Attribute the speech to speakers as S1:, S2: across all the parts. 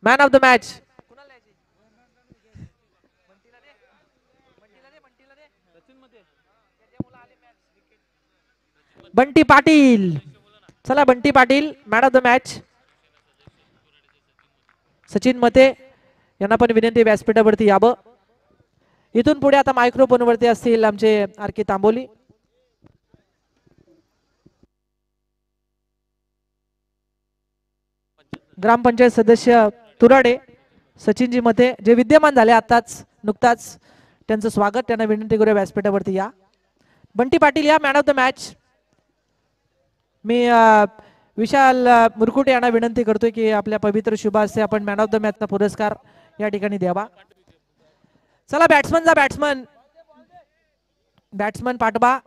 S1: Man of the match Bunty Patil. चला Bunty Patil man of the match. Sachin Mate यांना पण विनंती व्यासपीठावरती यावं. इथून पुढे आता मायक्रोफोन वरती असतील आमचे आर के तांबोली. ग्रामपंचायत सदस्य तुराडे सचिनजी मते जे विद्यमान झाले आताच नुकताच त्यांचं स्वागत. त्यांना विनंती करूया व्यासपीठावरती या. बंटी पाटील या मॅन ऑफ द मॅच. मी विशाल मुरकुटे यांना विनंती करतोय की आपल्या पवित्र शुभास्ते आपण मॅन ऑफ द मॅचचा पुरस्कार या ठिकाणी द्यावा. चला बॅट्समन जा बॅट्समन. बॅट्समन पाठवा.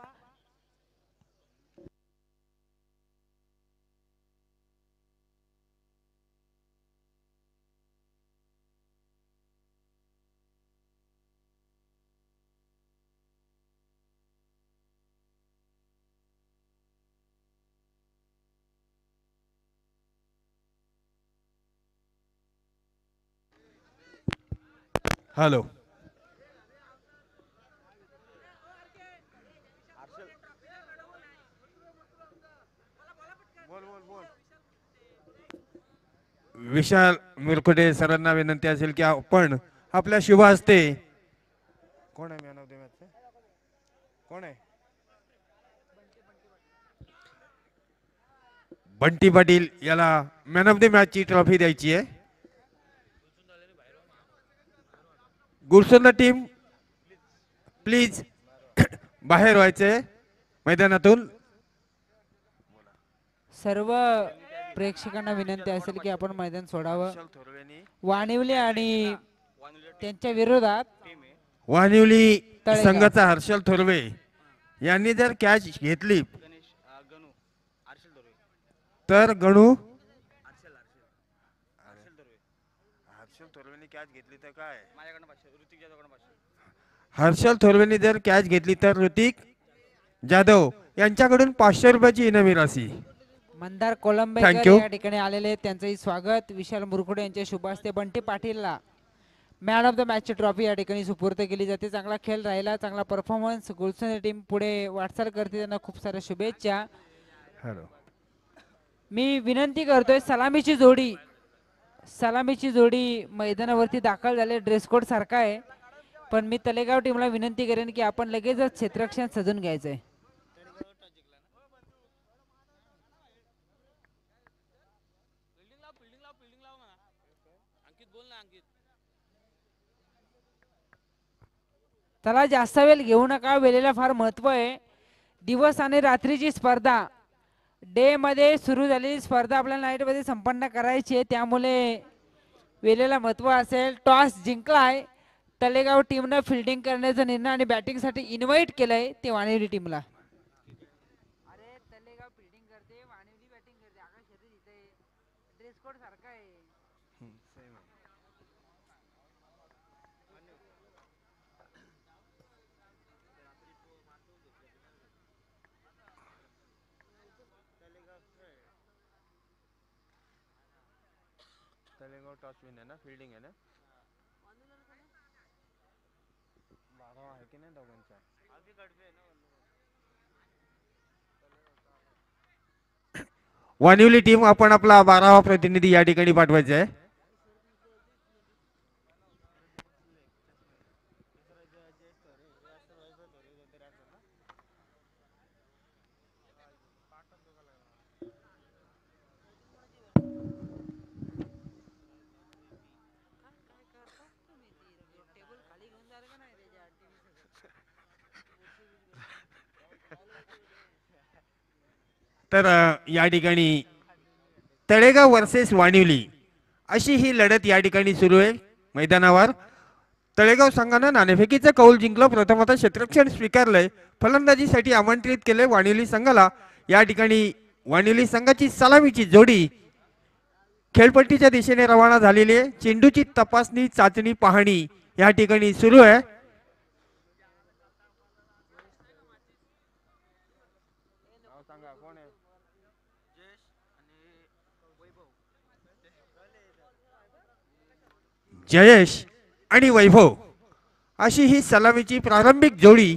S2: हॅलो. विशाल मुरकुटे सरांना विनंती असेल की आपण आपल्या शुभ हस्ते कोण आहे मॅन ऑफ द मॅच कोण आहे बंटी पाटील याला मॅन ऑफ द मॅच ची ट्रॉफी द्यायची आहे. गुलसंद टीम प्लीज बाहेर व्हायचे मैदानातून.
S3: सर्व प्रेक्षकांना विनंती असेल की आपण मैदान सोडावं. वाणिवली आणि त्यांच्या विरोधात
S2: वानिवली
S3: तळेगाव.
S2: संघाचा हर्षल थोरवे यांनी जर कॅच घेतली तर गणू हर्षल थोरवेने कॅच घेतली तर काय हर्षल थोरवेने जर कॅच घेतली तर ऋतिक जाधव यांच्याकडून 500 रुपयाची इनामी राशी.
S3: मंदार कोलंबेकर
S2: थँक्यू.
S3: या ठिकाणी आलेले त्यांचंही स्वागत. विशाल मुरकुटे यांच्या शुभ हस्ते बंटी पाटीलला मॅन ऑफ द मॅचची ट्रॉफी या ठिकाणी सुपूर्द केली जाते. चांगला खेळ राहिला, चांगला परफॉर्मन्स. गुलशन टीम पुढे वाटचाल करते, त्यांना खूप साऱ्या शुभेच्छा.
S2: हॅलो.
S3: मी विनंती करतोय सलामीची जोडी मैदानावरती दाखल झाले. ड्रेस कोड सारखा आहे, पण मी तलेगाव टीमला विनंती करेन की आपण लगेचच क्षेत्ररक्षण सजून घ्यायचंय. चला जास्त वेळ घेऊ नका, वेळेला फार महत्व आहे. दिवस आणि रात्रीची स्पर्धा, डे मध्ये सुरू झालेली स्पर्धा आपल्याला नाईट मध्ये संपन्न करायची आहे, त्यामुळे वेळेला महत्व असेल. टॉस जिंकलाय तलेगाव टीमनं फिल्डिंग करण्याचा निर्णय आणि बॅटिंग साठी इन्व्हाइट केलंय ते वाणिवली टीमला. अरे तलेगाव फिल्डिंग करते, वाणिवली बॅटिंग करते. आकाश इथे ड्रेस कोड सारखा आहे.
S2: तलेगाव टॉस विन आहे ना, फिल्डिंग आहे ना. आहे की नाही दोघांचा. वानिवली टीम आपण आपला 12वा प्रतिनिधी या ठिकाणी पाठवायचा आहे. तर या ठिकाणी तळेगाव वर्सेस वानिवली अशी ही लढत या ठिकाणी सुरू आहे मैदानावर. तळेगाव संघानं नाणेफेकीचं कौल जिंकलं. प्रथम आता क्षेत्ररक्षण स्वीकारलंय. फलंदाजीसाठी आमंत्रित केले वानिवली संघाला. या ठिकाणी वानिवली संघाची सलामीची जोडी खेळपट्टीच्या दिशेने रवाना झालेली आहे. चेंडूची तपासणी, चाचणी, पाहणी या ठिकाणी सुरू आहे. जयेश आणि वैभव अशी ही सलामीची प्रारंभिक जोडी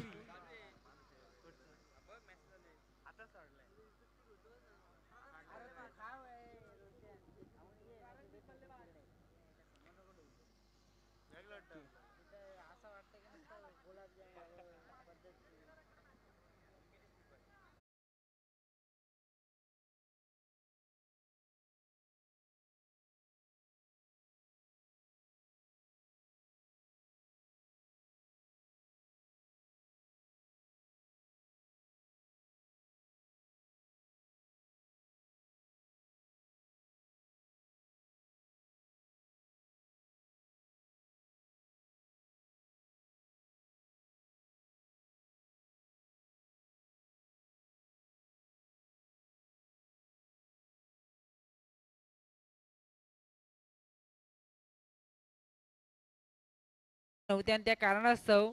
S3: नव्हत्या आणि त्या कारणास्तव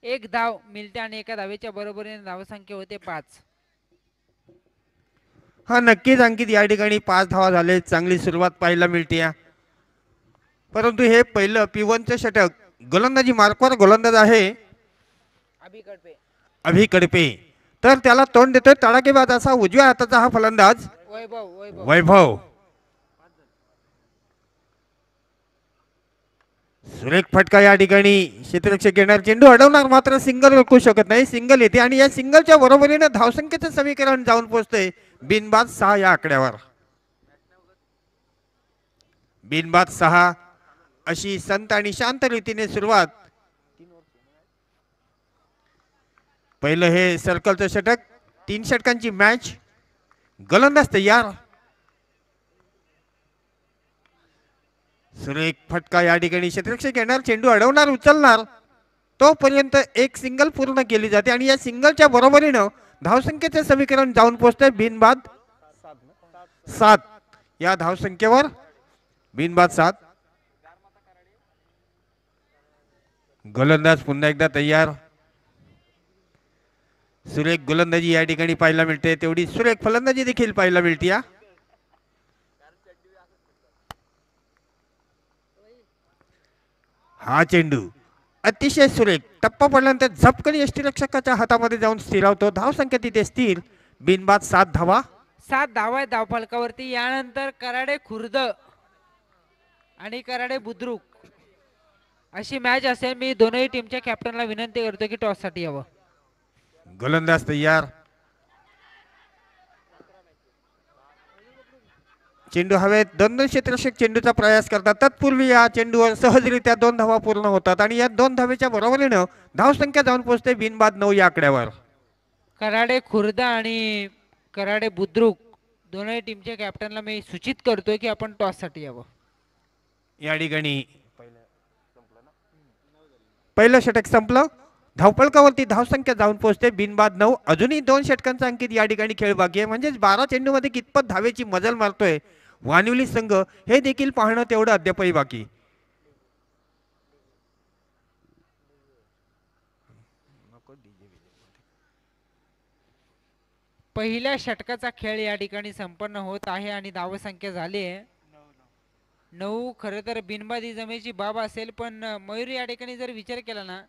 S3: एक धाव मिळते आणि एका धावेच्या बरोबरीने धावसंख्या होते 5.
S2: हा नक्कीच अंकित या ठिकाणी 5 धावा झाले. चांगली सुरुवात पाहायला मिळते परंतु हे पहिलं P1चं षटक गोलंदाजी मार्कवर गोलंदाज आहे अभि कडपे तर त्याला तोंड देतोय तडाखेबाज असा उजव्या हाताचा हा फलंदाज वैभव. सुरेख फटका या ठिकाणी क्षेत्ररक्षक घेणार चेंडू अडवणार मात्र सिंगल रोखू शकत नाही. सिंगल येते आणि या सिंगलच्या बरोबरीने धावसंख्येचं समीकरण जाऊन पोहोचते बिनबाद 6 या आकड्यावर. बिनबाद 6 अशी संत आणि शांत रीतीने सुरुवात. पहिलं हे सर्कलचं षटक 3 षटकांची मॅच. गोलंदाज तयार. सुरेख फटका या ठिकाणी क्षेत्ररक्षक घेणार चेंडू अडवणार उचलणार तोपर्यंत एक सिंगल पूर्ण केली जाते आणि या सिंगलच्या बरोबरीनं धावसंख्येचे समीकरण जाऊन पोहोचते बिनबाद 7 या धावसंख्येवर. बिनबाद 7. गोलंदाज पुन्हा एकदा तयार. सुरेख गोलंदाजी या ठिकाणी पाहायला मिळते तेवढी सुरेख फलंदाजी देखील पाहायला मिळते. हा चेंडू अतिशय सुरेख टप्पा पडल्यानंतर झपकन यष्टीरक्षकाच्या हातामध्ये जाऊन स्थिरावतो. धावसंख्या तिथे स्थिर. बिनबाद 7 धावा.
S3: 7 धावा आहेत धावफलकावरती. यानंतर कराडे खुर्द आणि कराडे बुद्रुक अशी मॅच असेल. मी दोनही टीमच्या कॅप्टनला विनंती करतो की टॉस साठी यावं.
S2: गोलंदाज तयार. चेंडू हवेत 2 क्षेत्ररक्षक चेंडूचा प्रयास करतात. तत्पूर्वी या चेंडूवर सहजरित्या 2 धावा पूर्ण होतात आणि या 2 धावेच्या बरोबरीनं धावसंख्या जाऊन पोहोचते बिनबाद 9 या आकड्यावर.
S3: कराडे खुर्द आणि कराडे बुद्रुक दोनही टीमच्या कॅप्टनला मी सूचित करतोय की आपण टॉस साठी यावं.
S2: या ठिकाणी पहिलं षटक संपलं. धावफलकावरती धावसंख्या जाऊन पोहोचते बिनबाद 9. अजूनही 2 षटकांचा अंकित या ठिकाणी खेळ बाकी आहे. म्हणजेच 12 चेंडूमध्ये कितपत धावेची मजल मारतोय वानिवली संघ हे देखील पाहणं तेवढं अद्यापही बाकी.
S3: पहिल्या षटकाचा खेळ या ठिकाणी संपन्न होत आहे आणि धावसंख्या झाली आहे 9. खरं तर बिनबाद ही जमेची बाब असेल पण मयूर या ठिकाणी जर विचार केला ना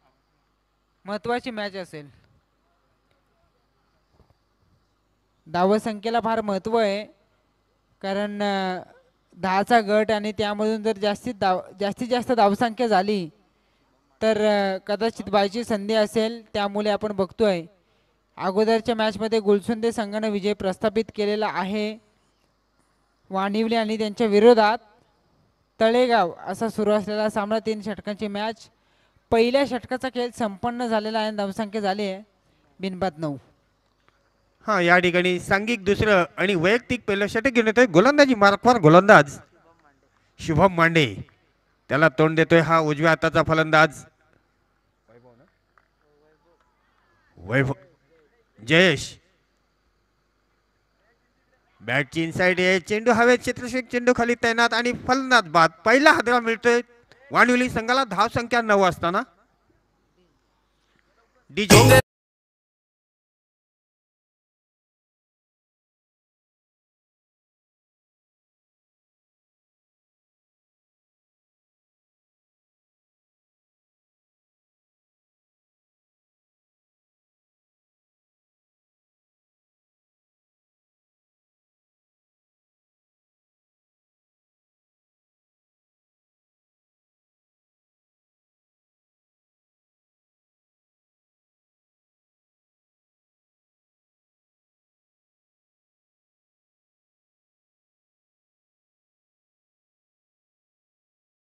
S3: महत्वाची मॅच असेल. धावसंख्येला फार महत्व आहे कारण 10चा गट आणि त्यामधून जर जास्तीत जास्त धावसंख्या झाली तर कदाचित बायची संधी असेल. त्यामुळे आपण बघतोय अगोदरच्या मॅचमध्ये गुलसुंदे संघाने विजय प्रस्थापित केलेला आहे. वानिवली आणि त्यांच्या विरोधात तळेगाव असा सुरू असलेला सामना 3 षटकांची मॅच. पहिल्या षटकाचा खेळ संपन्न झालेला आहे. धावसंख्या झाली आहे बिनबाद 9.
S2: हा या ठिकाणी सांघिक दुसरं आणि वैयक्तिक पहिलं षटक घेऊन येतोय गोलंदाजी मार्कवर गोलंदाज शुभम मांडे. त्याला तोंड देतोय हा उजव्या हाताचा फलंदाज वैभव. जयेश बॅटची इनसाइड आहे. चेंडू हवेत क्षेत्ररक्षक चेंडू खाली तैनात आणि फलंदाज बाद. पहिला हादरा मिळतोय वानिवली संघाला. धावसंख्या 9 असताना डी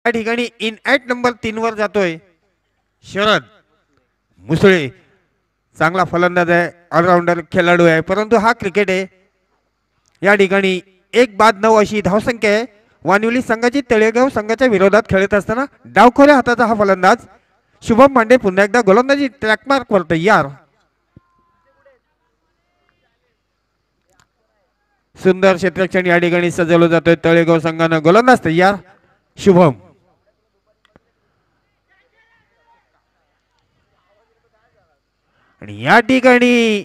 S2: या ठिकाणी इन ॲट नंबर 3 वर जातोय शरद मुसळे. चांगला फलंदाज आहे, ऑलराऊंडर खेळाडू आहे, परंतु हा क्रिकेट आहे. या ठिकाणी 1-9 अशी धावसंख्या आहे. वानिवली संघाची तळेगाव संघाच्या विरोधात खेळत असताना डावखोऱ्या हाताचा हा फलंदाज शुभम मांडे पुन्हा एकदा गोलंदाजी ट्रॅक मार्क वर तयार. सुंदर क्षेत्ररक्षण या ठिकाणी सजवलं जातोय तळेगाव संघानं. गोलंदाज तयार शुभम. आणि या ठिकाणी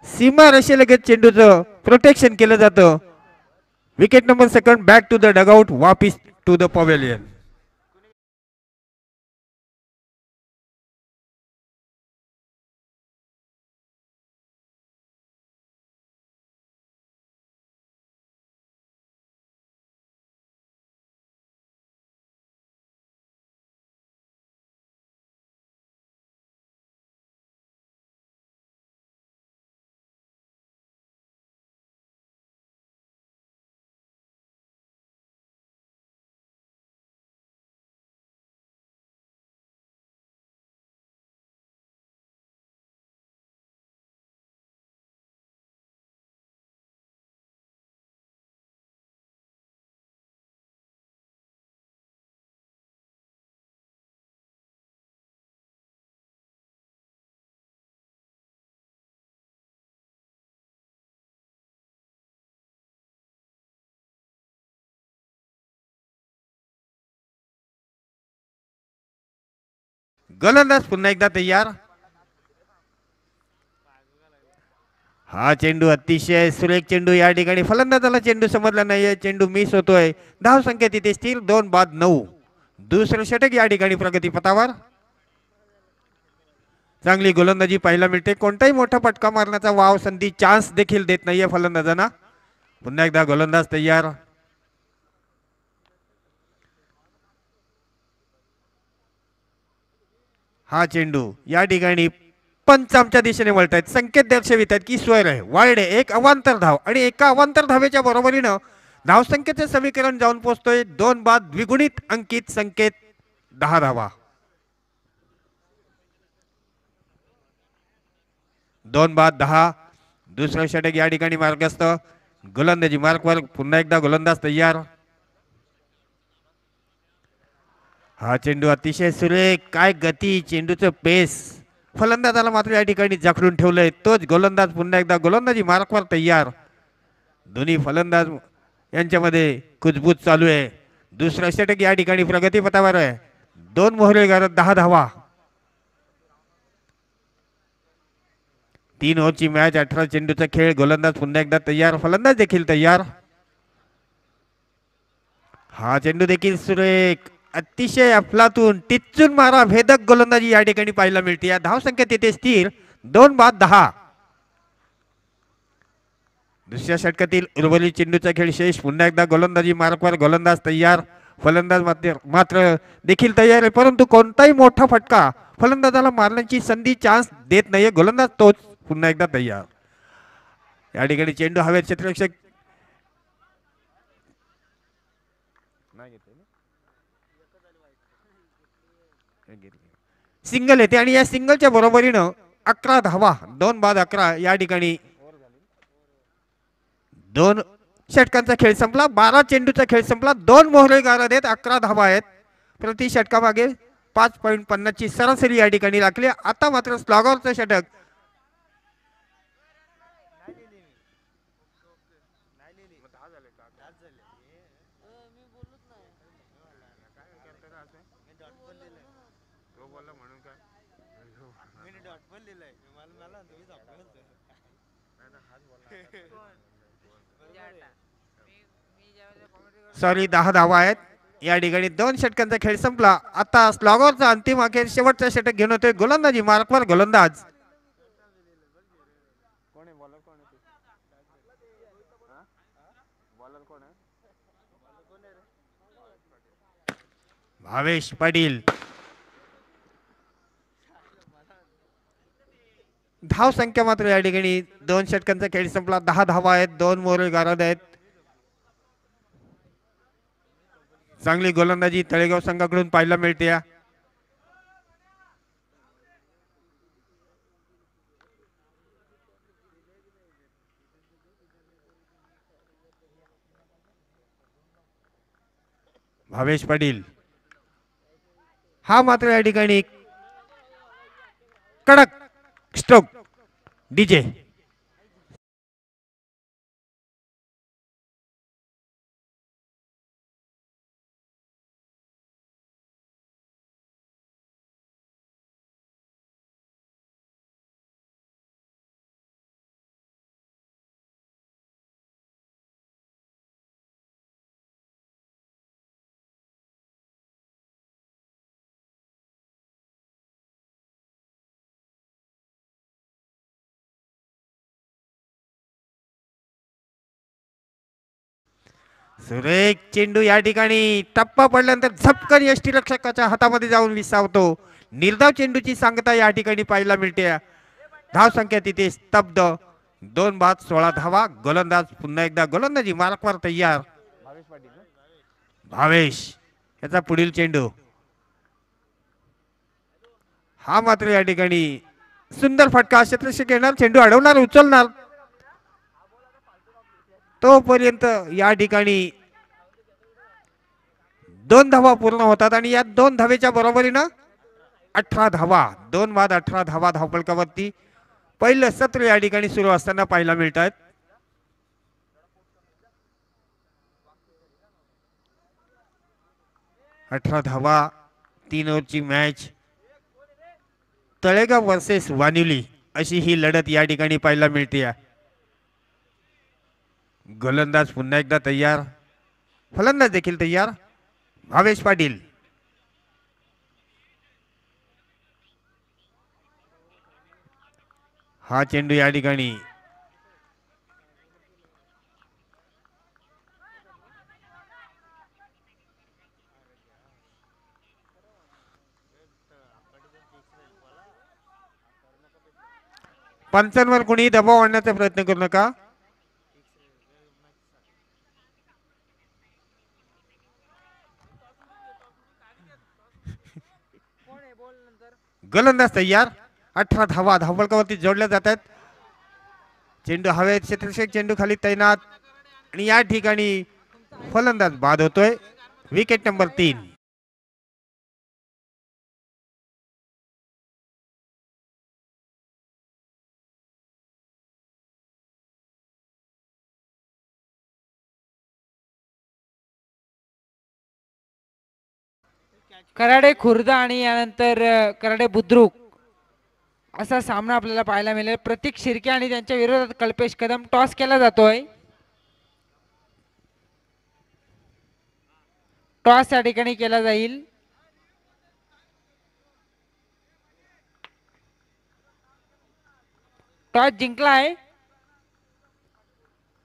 S2: सीमा रेषेलगत चेंडूचं प्रोटेक्शन केलं जातं. Wicket number 2 back to the dugout, वापिस टू द पवेलियन. गोलंदाज पुन्हा एकदा तयार. हा चेंडू अतिशय सुरेख चेंडू. या ठिकाणी फलंदाजाला चेंडू समजला नाहीये, चेंडू मिस होतोय. धाव संख्या तिथे स्थिर 2-9. दुसरं षटक या ठिकाणी प्रगतीपथावर. चांगली गोलंदाजी पाहायला मिळते. कोणताही मोठा फटका मारण्याचा वाव संधी चान्स देखील देत नाहीये फलंदाजांना. पुन्हा एकदा गोलंदाज तयार. हा चेंडू या ठिकाणी पंच आमच्या दिशेने वळतायत, संकेत दर्शवित आहेत की स्वर आहे, वाईड आहे. एक अवांतर धाव आणि एका अवांतर धावेच्या बरोबरीनं धावसंख्येचे समीकरण जाऊन पोहोचतोय 2 बाद द्विगुणित अंकित संकेत 10 धावा. 2 बाद 10. दुसरं षटक या ठिकाणी मार्गस्थ. गोलंदाजी मार्कवर. पुन्हा एकदा गोलंदाज तयार. हा चेंडू अतिशय सुरेख. काय गती, चेंडूचं पेस. फलंदाजाला मात्र या ठिकाणी जखडून ठेवलंय. तोच गोलंदाज पुन्हा एकदा गोलंदाजी मार्कवर तयार. दोन्ही फलंदाज यांच्यामध्ये कुजबूज चालू आहे. दुसरा षटक या ठिकाणी प्रगतीपथावर आहे. 2 मोहरे गारत 10 धावा. 3 ओव्हरची मॅच, 18 चेंडूचा खेळ. गोलंदाज पुन्हा एकदा तयार, फलंदाज देखील तयार. हा चेंडू देखील सुरेख, अतिशय अफलातून टिच्चून मारा भेदक गोलंदाजी या ठिकाणी पाहायला मिळते. या धावसंख्या तिथे स्थिर 2 बाद 10. दुसऱ्या षटकातील उर्वरित चेंडूचा खेळ शेष. पुन्हा एकदा गोलंदाजी मार्कवर. गोलंदाज तयार, फलंदाज मात्र देखील तयार आहे, परंतु कोणताही मोठा फटका फलंदाजाला मारण्याची संधी चान्स देत नाहीये. गोलंदाज तोच पुन्हा एकदा तयार. या ठिकाणी चेंडू हवेत. क्षेत्ररक्षक सिंगल येते आणि या सिंगलच्या बरोबरीनं 11 धावा. 2 बाद 11. या ठिकाणी 2 षटकांचा खेळ संपला. 12 चेंडूचा खेळ संपला. 2 मोहरे गारद आहेत. 11 धावा आहेत. प्रति षटकामागे 5.50 ची सरासरी या ठिकाणी राखली. आता मात्र स्लॉगरचं षटक. सॉरी 10 धावा आहेत. या ठिकाणी 2 षटकांचा खेळ संपला. आता स्लॉगरचा अंतिम अखेर शेवटचा षटक घेऊन होतोय गोलंदाजी मार्कवर. गोलंदाज भावेश पाटील. धाव संख्या मात्र या ठिकाणी 2 षटकांचा खेळ संपला. 10 धावा आहेत. 2 मोहरे गारद आहेत. चांगली गोलंदाजी तळेगाव संघाकडून पाहायला मिळते. भावेश पाटील हा मात्र या ठिकाणी कडक स्ट्रोक डीजे. सुरेख चेंडू या ठिकाणी टप्पा पडल्यानंतर झपकन यष्टीरक्षकाच्या हातामध्ये जाऊन विसावतो. निर्धाव चेंडूची सांगता या ठिकाणी पाहायला मिळते. धाव संख्या तिथे स्तब्ध. 2 बाद 16 धावा. गोलंदाज पुन्हा एकदा गोलंदाजी मार्कवर तयार. भावेश याचा पुढील चेंडू हा मात्र या ठिकाणी सुंदर फटका. क्षेत्ररक्षक येणार, चेंडू अडवणार, उचलणार. तोपर्यंत या ठिकाणी 2 धावा पूर्ण होतात आणि या 2 धावेच्या बरोबरीनं 18 धावा. 2 बाद 18 धावा धावफलकावरती पहिलं सत्र या ठिकाणी सुरू असताना पाहायला मिळत आहेत. अठरा धावा 3 ओव्हरची मॅच. तळेगाव वर्सेस वानिवली अशी ही लढत या ठिकाणी पाहायला मिळते. गोलंदाज पुन्हा एकदा तयार, फलंदाज देखील तयार. भावेश पाटील हा चेंडू या ठिकाणी पंचांवर कोणी दबाव आणण्याचा प्रयत्न करू नका. गोलंदाज तयार. 18 धावा धावफलकावरती जोडल्या जातात. चेंडू हवेत, क्षेत्ररक्षक चेंडू खाली तैनात आणि या ठिकाणी फलंदाज बाद होतोय. Wicket number 3.
S3: कराडे खुर्द आणि यानंतर कराडे बुद्रुक असा सामना आपल्याला पाहायला मिळेल. प्रतीक शिर्के आणि त्यांच्या विरोधात कल्पेश कदम. टॉस केला जातोय. टॉस या ठिकाणी केला जाईल. टॉस जिंकला आहे.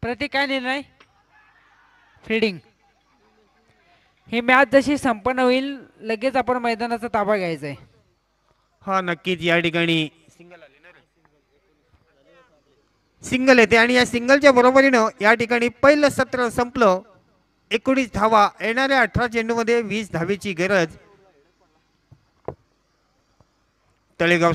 S3: प्रतीक काय निर्णय? फिल्डिंग. ही मॅच जशी संपन्न होईल लगेच आपण मैदानाचा ताबा घ्यायचा आहे.
S2: हा नक्कीच या ठिकाणी सिंगल येते आणि या सिंगलच्या बरोबरीनं या ठिकाणी पहिलं सत्र संपलं. 19 धावा. येणाऱ्या 18 चेंडूमध्ये 20 धावेची गरज तळेगाव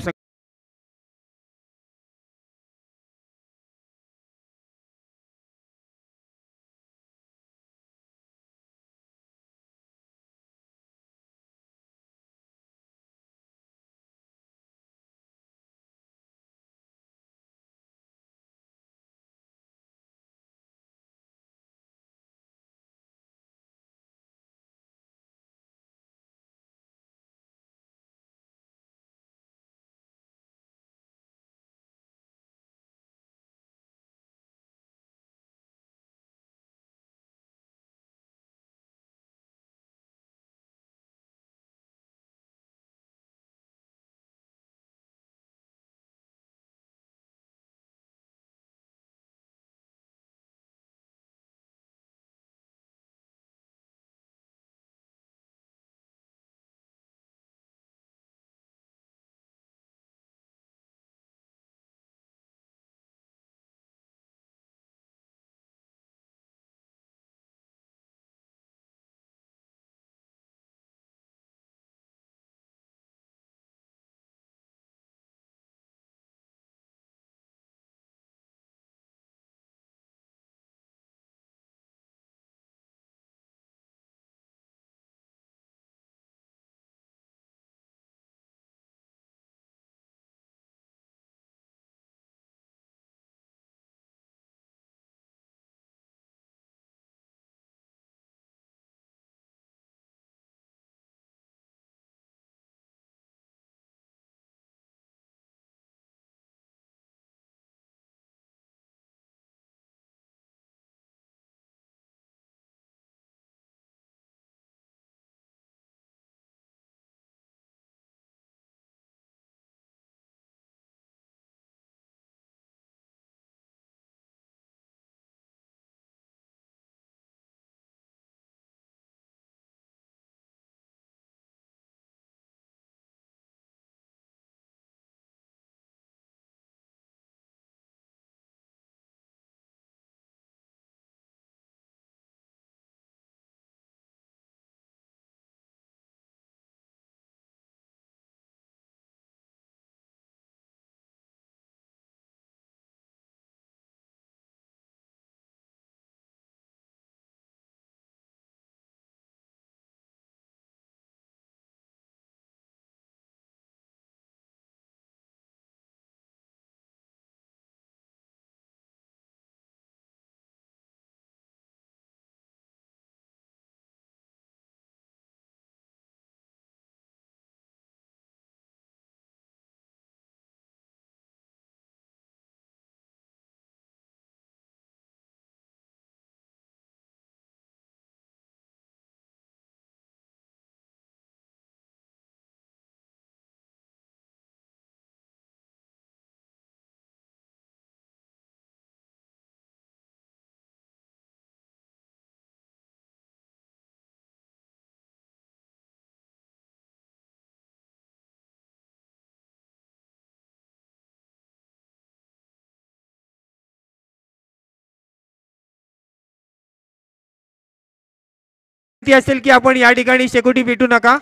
S2: ती असेल की आपण या ठिकाणी शेकोटी पेटू नका.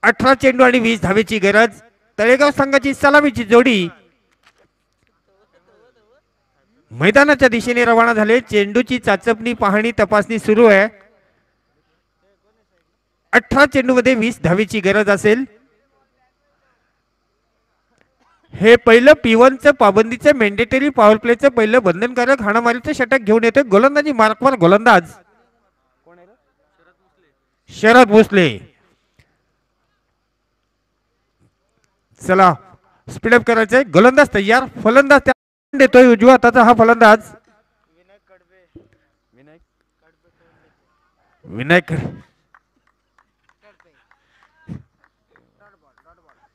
S2: 18 चेंडू आणि 20 धावेची गरज. तळेगाव संघाची सलामीची जोडी मैदानाच्या दिशेने रवाना झाले. चेंडूची चाचपणी पाहणी तपासणी सुरू आहे. 18 चेंडू मध्ये 20 धावेची गरज असेल. हे पहिलं P1चं पाबंदीचं मॅन्डेटरी पॉवर प्लेचं पहिलं बंधनकारक हाणामारीचं षटक घेऊन येते. गोलंदाजी मार्कवर गोलंदाज शरद भोसले. चला स्पीडअप करायचंय. गोलंदाज तयार. फलंदाज देतोय उजव्या हाताचा हा फलंदाज विनायक.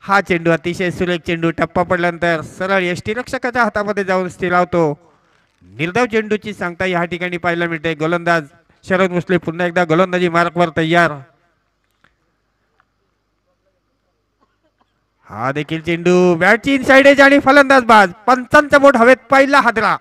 S2: हा चेंडू अतिशय सुरेख चेंडू. टप्पा पडल्यानंतर सरळ यष्टीरक्षकाच्या हातामध्ये जाऊन स्थिरावतो. निर्धाव चेंडूची सांगता या ठिकाणी पाहायला मिळते. गोलंदाज शरद भोसले पुन्हा एकदा गोलंदाजी मार्कवर तयार. हा देखील चेंडू बॅटची इनसाइड एज आणि फलंदाज बाज. पंचांचा बोट हवेत. पहिला हादरा.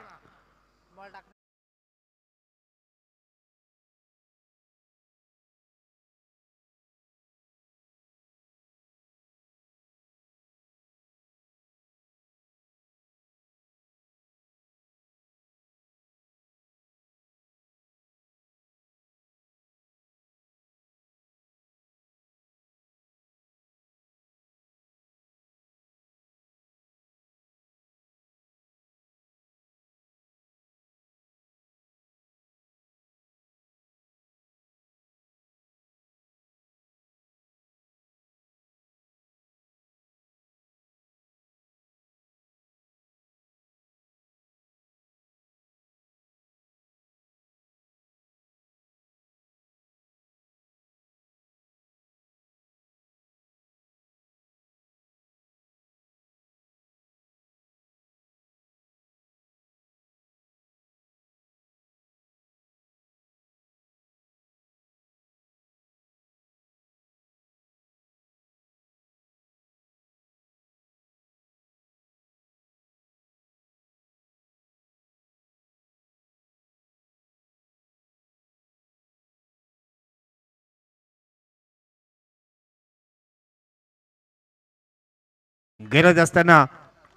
S2: गरज असताना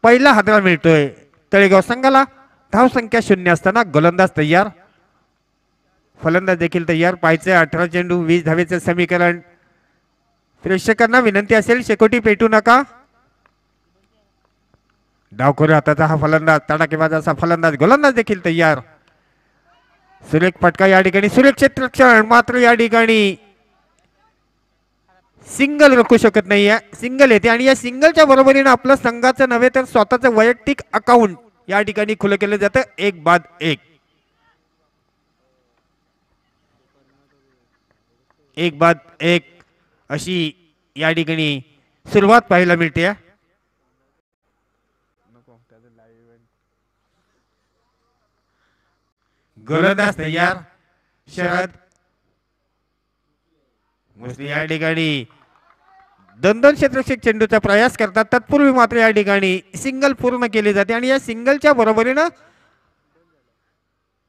S2: पहिला हादरा मिळतोय तळेगाव संघाला. धाव संख्या 0 असताना गोलंदाज तयार. फलंदाज देखील तयार. पाहायचे 18 चेंडू 20 धावेचे समीकरण. प्रेक्षकांना विनंती असेल शेकोटी पेटू नका. डावखोऱ्या हाताचा हा फलंदाज. तडाखेबाज असा फलंदाज. गोलंदाज देखील तयार. सुरेख फटका या ठिकाणी. सुरेख क्षेत्ररक्षण. मात्र या ठिकाणी सिंगल रोखू शकत नाहीये. सिंगल येते आणि या सिंगलच्या बरोबरीने आपलं संघाचं नव्हे तर स्वतःचं वैयक्तिक अकाउंट या ठिकाणी खुलं केलं जातं. 1 बाद 1. 1 बाद 1 अशी या ठिकाणी सुरुवात पाहायला मिळते. गोलंदाज तयार. शरद भोसले या ठिकाणी 2-2 क्षेत्ररक्षक चेंडूचा प्रयास करतात. तत्पूर्वी मात्र या ठिकाणी सिंगल पूर्ण केली जाते आणि या सिंगलच्या बरोबरीनं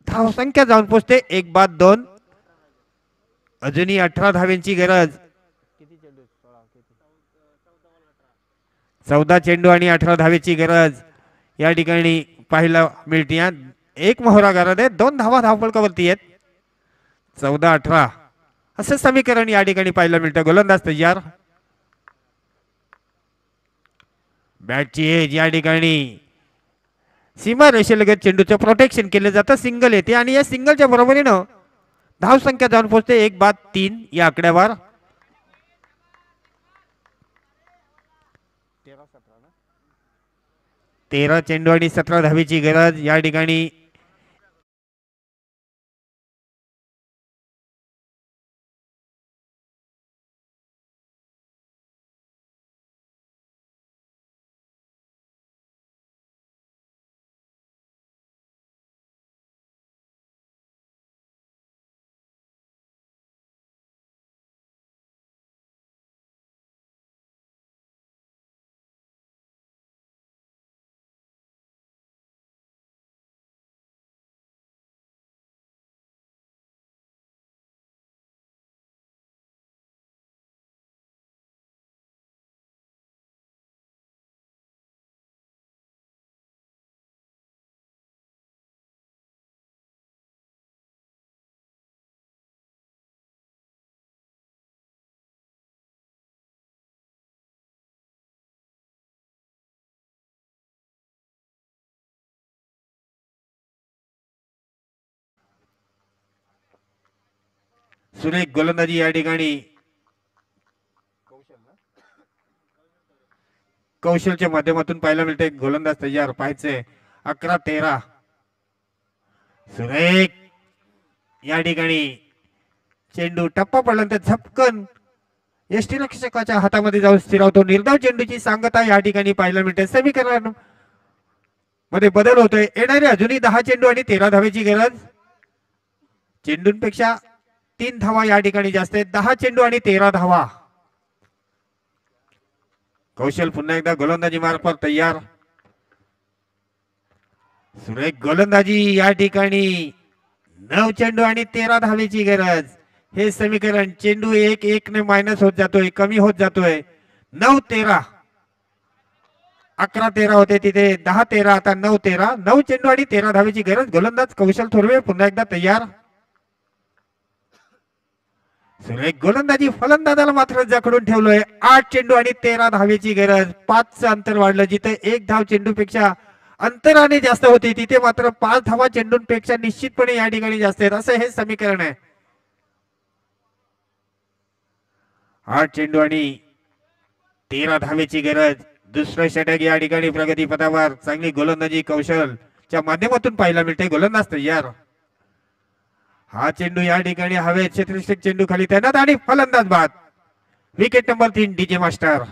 S2: धावसंख्या जाऊन पोहोचते 1 बाद 2. अजूनही 18 धावेंची गरज. 14 चेंडू आणि 18 धावेची गरज या ठिकाणी पाहायला मिळते. एक मोहरा गरज आहे. 2 धावा धावफलकावरती आहेत. 14-18 असं समीकरण या ठिकाणी पाहायला मिळतं. गोलंदाज तयार. बॅटची एज या ठिकाणी सीमा रेषेलगत चेंडूचं प्रोटेक्शन केलं जातं. सिंगल येते आणि या सिंगलच्या बरोबरीनं धाव संख्या जाऊन पोहोचते 1 बाद 3 या आकड्यावर. 13 चेंडू आणि 17 धावेची गरज या ठिकाणी. सुरेख गोलंदाजी या ठिकाणी कौशलच्या माध्यमातून पाहायला मिळते. गोलंदाज तयार. पाहायचे 11-13. सुरेख या ठिकाणी चेंडू टप्पा पडल्यानंतर झपकन यष्टीरक्षकाच्या हातामध्ये जाऊन स्थिरावतो. निर्धाव चेंडूची सांगता या ठिकाणी पाहायला मिळते. समीकरण मध्ये बदल होतोय. येणारे अजूनही 10 चेंडू आणि 13 धावेची गरज. चेंडूंपेक्षा 3 धावा या ठिकाणी जास्त आहेत. 10 चेंडू आणि 13 धावा. कौशल पुन्हा एकदा गोलंदाजी मार्फत तयार. सुरेख गोलंदाजी या ठिकाणी 9 चेंडू आणि 13 धावेची गरज. हे समीकरण चेंडू 1-1 ने मायनस होत जातोय, कमी होत जातोय. 9-13. 11-13 होते तिथे 10-13. आता 9-13. 9 चेंडू आणि 13 धावेची गरज. गोलंदाज कौशल थोरवे पुन्हा एकदा तयार. सुरेख गोलंदाजी. फलंदाजाला मात्र जखडून ठेवलोय. 8 चेंडू आणि 13 धावेची गरज. 5चं अंतर वाढलं. जिथे 1 धाव चेंडूपेक्षा अंतराने जास्त होती तिथे मात्र 5 धावा चेंडूंपेक्षा निश्चितपणे या ठिकाणी जास्त आहेत. असं हे समीकरण आहे. 8 चेंडू आणि 13 धावेची गरज. दुसरं षटक या ठिकाणी प्रगती पथावर. चांगली गोलंदाजी कौशलच्या माध्यमातून पाहायला मिळते. गोलंदाज तयार. हा चेंडू या ठिकाणी हवे क्षेत्ररक्षक चेंडू खाली तैनात आणि फलंदाज बाद. Wicket number 3 DJ master.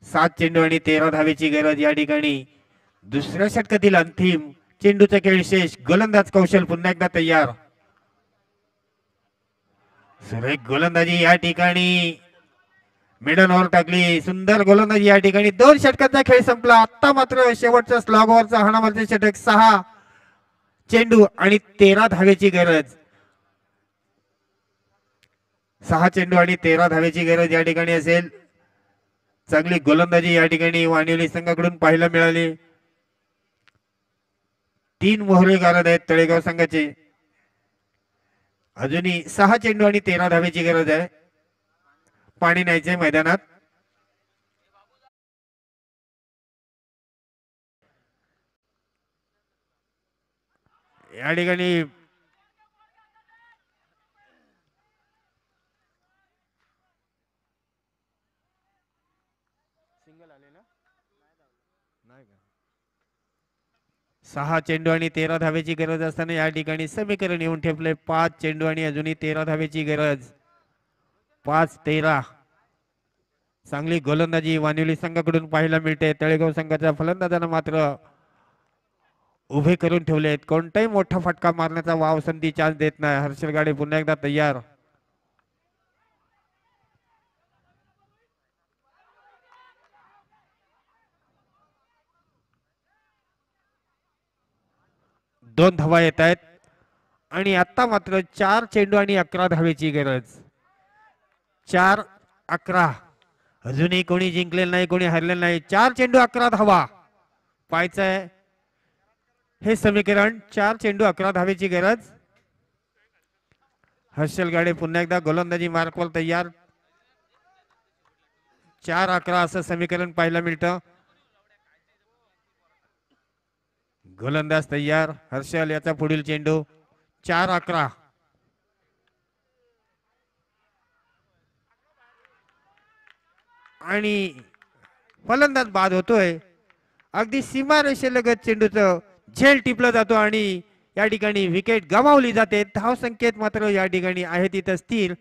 S2: सात चेंडू आणि 13 धावेची गरज. या ठिकाणी दुसऱ्या षटकातील अंतिम चेंडूचा खेळ शेष. गोलंदाज कौशल पुन्हा एकदा तयार. सुरेख गोलंदाजी या ठिकाणी मिडन ओव्हर टाकली. सुंदर गोलंदाजी या ठिकाणी. 2 षटकांचा खेळ संपला. आता मात्र शेवटचा स्लॉग ओव्हरचा हाणामारीचे षटक. 6 चेंडू आणि 13 धावेची गरज. 6 चेंडू आणि 13 धावेची गरज या ठिकाणी असेल. चांगली गोलंदाजी या ठिकाणी वानिवली संघाकडून पाहायला मिळाली. 3 मोहरे गारद आहेत तळेगाव संघाचे. अजूनही 6 चेंडू आणि 13 धावेची गरज आहे. पाणी न्यायचंय मैदानात. या ठिकाणी सहा चेंडू आणि 13 धावेची गरज असताना या ठिकाणी समीकरण येऊन ठेपले. 5 चेंडू आणि अजूनही 13 धावेची गरज. 5-13. चांगली गोलंदाजी वानिवली संघाकडून पाहायला मिळते. तळेगाव संघाच्या फलंदाजांना मात्र उभे करून ठेवलेत. कोणताही मोठा फटका मारण्याचा वाव संधी चान्स देत नाही. हर्षल गाडे पुन्हा एकदा तयार. दोन धावा येत आहेत आणि आता मात्र 4 चेंडू आणि 11 धावेची गरज. 4-11. अजूनही कोणी जिंकलेलं नाही, कोणी हरलेलं नाही. 4 चेंडू 11 धावा पाहायचंय हे समीकरण. 4 चेंडू 11 धावेची गरज. हर्षल गाडे पुन्हा एकदा गोलंदाजी मार्कवर तयार. 4-11 असं समीकरण पाहायला मिळतं. गोलंदाज तयार. हर्षल याचा पुढील चेंडू. 4-11. आणि फलंदाज बाद होतोय. अगदी सीमारेषेलगत चेंडूचं झेल टिपला जातो आणि या ठिकाणी विकेट गमावली जाते. धाव संकेत मात्र या ठिकाणी आहे तिथं स्थिर.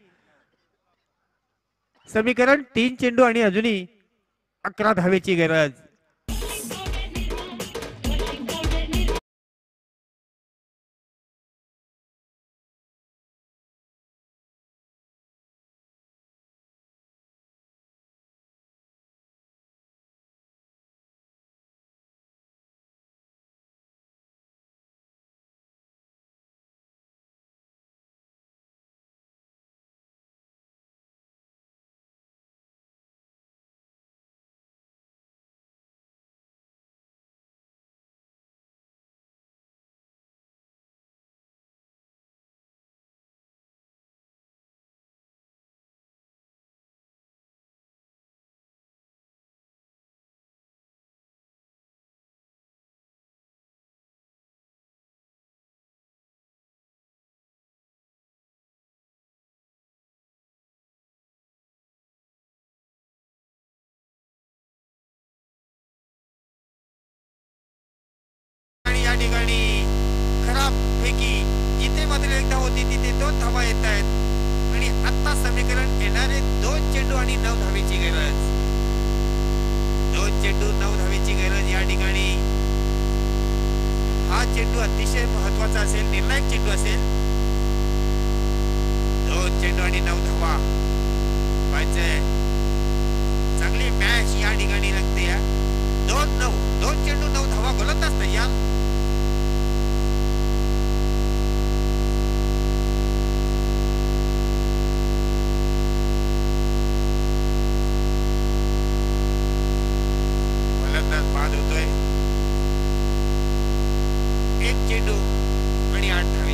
S2: समीकरण 3 चेंडू आणि अजूनही 11 धावेची गरज. की जिथे मात्र एक धाव होती तिथे 2 धावा येत आहेत आणि आता समीकरण येणारे 2 चेंडू आणि 9 धावेची गरज. 2 चेंडू 9 धावेची गरज या ठिकाणी. हा चेंडू अतिशय महत्वाचा असेल, निर्णायक चेंडू असेल. 2 चेंडू आणि 9 धावा पाहिजे. चांगली मॅच या ठिकाणी रंगते या. 2 चेंडू 9 धावा गोलंदाज तयार. गोलंदाज बाद होतोय. 1 चेंडू आणि 8 धावे.